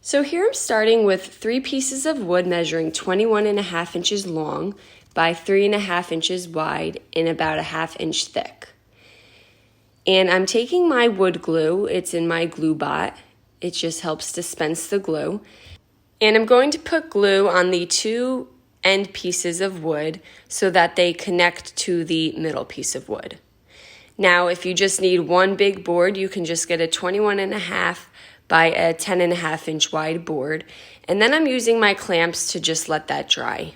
So here I'm starting with 3 pieces of wood measuring 21.5 inches long by 3.5 inches wide and about a 1/2 inch thick. And I'm taking my wood glue, it's in my glue bot, it just helps dispense the glue. And I'm going to put glue on the 2 end pieces of wood so that they connect to the middle piece of wood. Now if you just need one big board, you can just get a 21.5 by a 10.5 inch wide board, and then I'm using my clamps to just let that dry.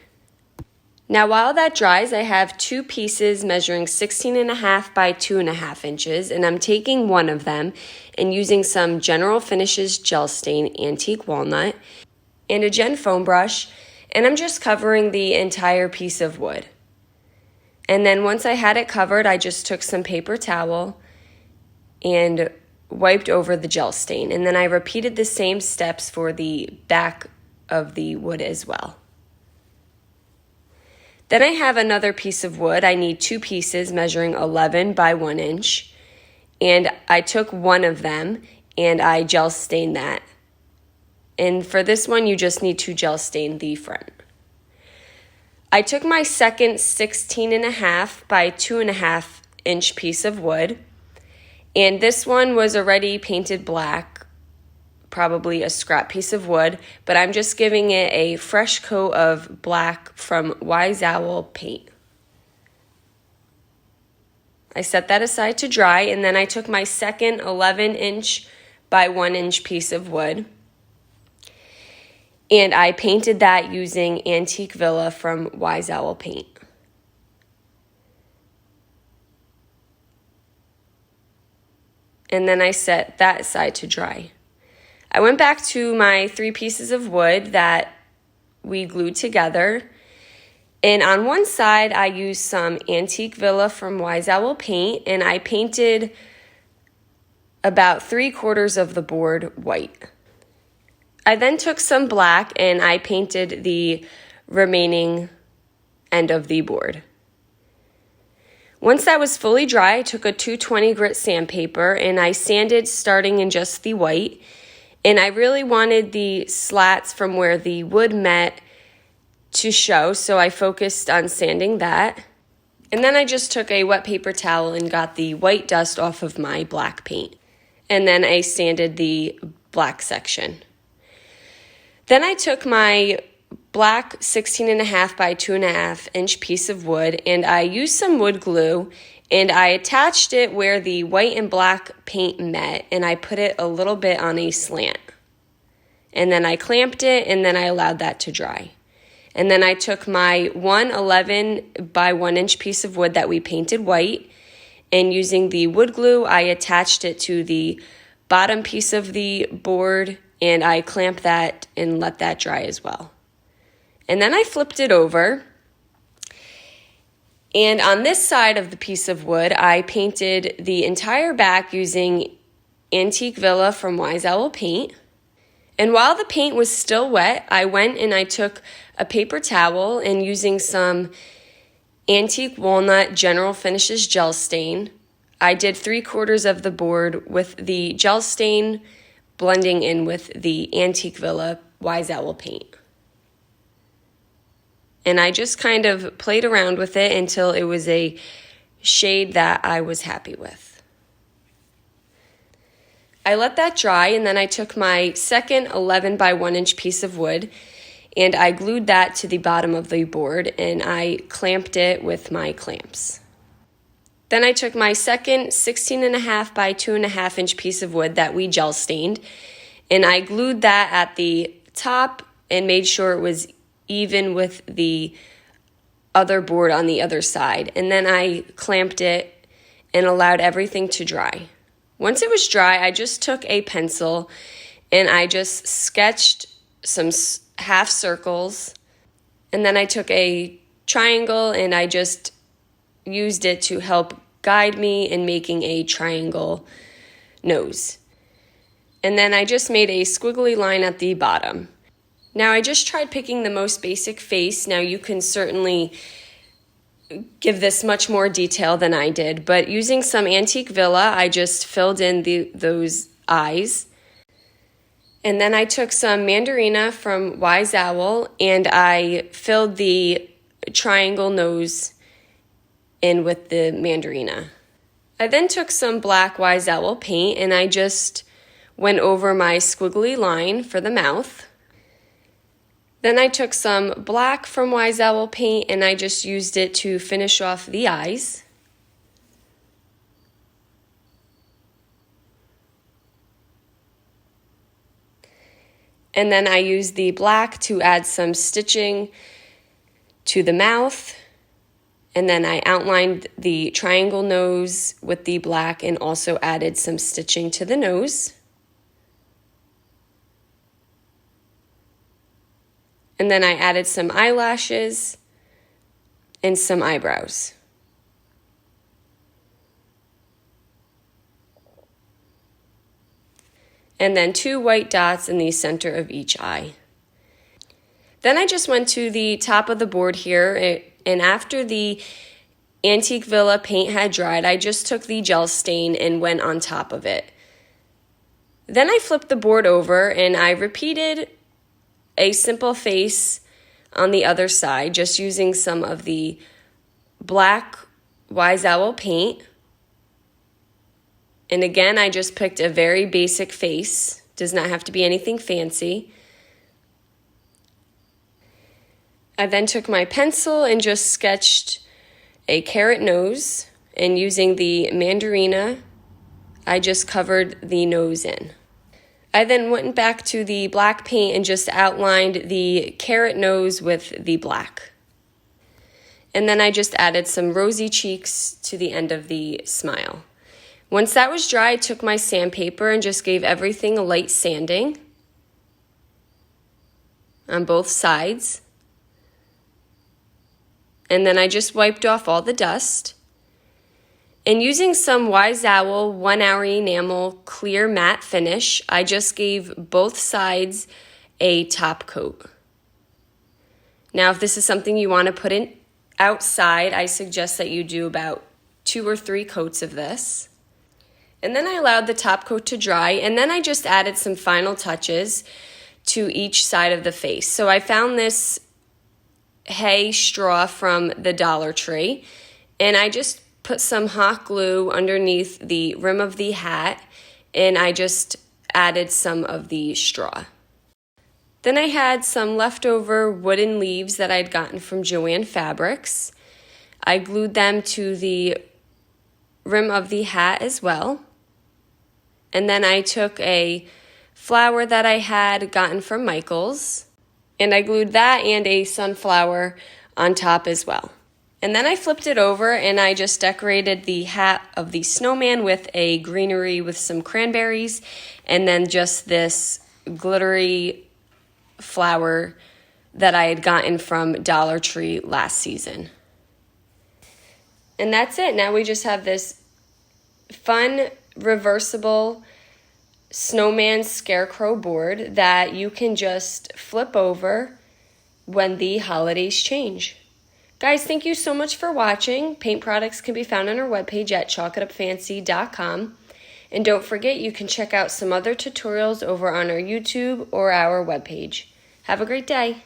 Now while that dries, I have 2 pieces measuring 16.5 by 2.5 inches, and I'm taking one of them and using some General Finishes Gel Stain Antique Walnut and a Gen Foam brush, and I'm just covering the entire piece of wood. And then once I had it covered, I just took some paper towel and wiped over the gel stain, and then I repeated the same steps for the back of the wood as well. Then I have another piece of wood. I need 2 pieces measuring 11 by 1 inch, and I took one of them and I gel stained that. And for this one, you just need to gel stain the front. I took my second 16.5 by 2.5 inch piece of wood, and this one was already painted black, probably a scrap piece of wood, but I'm just giving it a fresh coat of black from Wise Owl paint. I set that aside to dry, and then I took my second 11 inch by 1 inch piece of wood, and I painted that using Antique Villa from Wise Owl paint. And then I set that aside to dry. I went back to my 3 pieces of wood that we glued together, and on one side I used some Antique Villa from Wise Owl paint, and I painted about 3/4 of the board white. I then took some black and I painted the remaining end of the board. Once that was fully dry, I took a 220 grit sandpaper and I sanded starting in just the white. And I really wanted the slats from where the wood met to show, so I focused on sanding that. And then I just took a wet paper towel and got the white dust off of my black paint. And then I sanded the black section. Then I took my black 16.5 by 2.5 inch piece of wood, and I used some wood glue and I attached it where the white and black paint met, and I put it a little bit on a slant. And then I clamped it, and then I allowed that to dry. And then I took my 11 by 1 inch piece of wood that we painted white, and using the wood glue, I attached it to the bottom piece of the board, and I clamped that and let that dry as well. And then I flipped it over, and on this side of the piece of wood, I painted the entire back using Antique Villa from Wise Owl paint. And while the paint was still wet, I went and I took a paper towel and using some Antique Walnut General Finishes Gel Stain, I did 3/4 of the board with the gel stain blending in with the Antique Villa Wise Owl paint. And I just kind of played around with it until it was a shade that I was happy with. I let that dry, and then I took my second 11 by 1 inch piece of wood and I glued that to the bottom of the board and I clamped it with my clamps. Then I took my second 16.5 by 2.5 inch piece of wood that we gel stained, and I glued that at the top and made sure it was even with the other board on the other side. And then I clamped it and allowed everything to dry. Once it was dry, I just took a pencil and I just sketched some half circles. And then I took a triangle and I just used it to help guide me in making a triangle nose. And then I just made a squiggly line at the bottom. Now I just tried picking the most basic face. Now you can certainly give this much more detail than I did, but using some Antique Villa, I just filled in those eyes. And then I took some mandarina from Wise Owl and I filled the triangle nose in with the mandarina. I then took some black Wise Owl paint and I just went over my squiggly line for the mouth. Then I took some black from Wise Owl paint and I just used it to finish off the eyes. And then I used the black to add some stitching to the mouth. And then I outlined the triangle nose with the black and also added some stitching to the nose. And then I added some eyelashes and some eyebrows. And then 2 white dots in the center of each eye. Then I just went to the top of the board here, and after the Antique Villa paint had dried, I just took the gel stain and went on top of it. Then I flipped the board over and I repeated a simple face on the other side, just using some of the black Wise Owl paint. And again, I just picked a very basic face. Does not have to be anything fancy. I then took my pencil and just sketched a carrot nose, and using the mandarina, I just covered the nose in. I then went back to the black paint and just outlined the carrot nose with the black. And then I just added some rosy cheeks to the end of the smile. Once that was dry, I took my sandpaper and just gave everything a light sanding on both sides. And then I just wiped off all the dust. And using some Wise Owl 1 Hour Enamel clear matte finish, I just gave both sides a top coat. Now, if this is something you want to put in outside, I suggest that you do about 2 or 3 coats of this. And then I allowed the top coat to dry, and then I just added some final touches to each side of the face. So I found this hay straw from the Dollar Tree, and I just put some hot glue underneath the rim of the hat, and I just added some of the straw. Then I had some leftover wooden leaves that I'd gotten from Joann Fabrics. I glued them to the rim of the hat as well. And then I took a flower that I had gotten from Michael's, and I glued that and a sunflower on top as well. And then I flipped it over and I just decorated the hat of the snowman with a greenery with some cranberries, and then just this glittery flower that I had gotten from Dollar Tree last season. And that's it. Now we just have this fun reversible snowman scarecrow board that you can just flip over when the holidays change. Guys, thank you so much for watching. Paint products can be found on our webpage at chalkitupfancy.com. And don't forget, you can check out some other tutorials over on our YouTube or our webpage. Have a great day.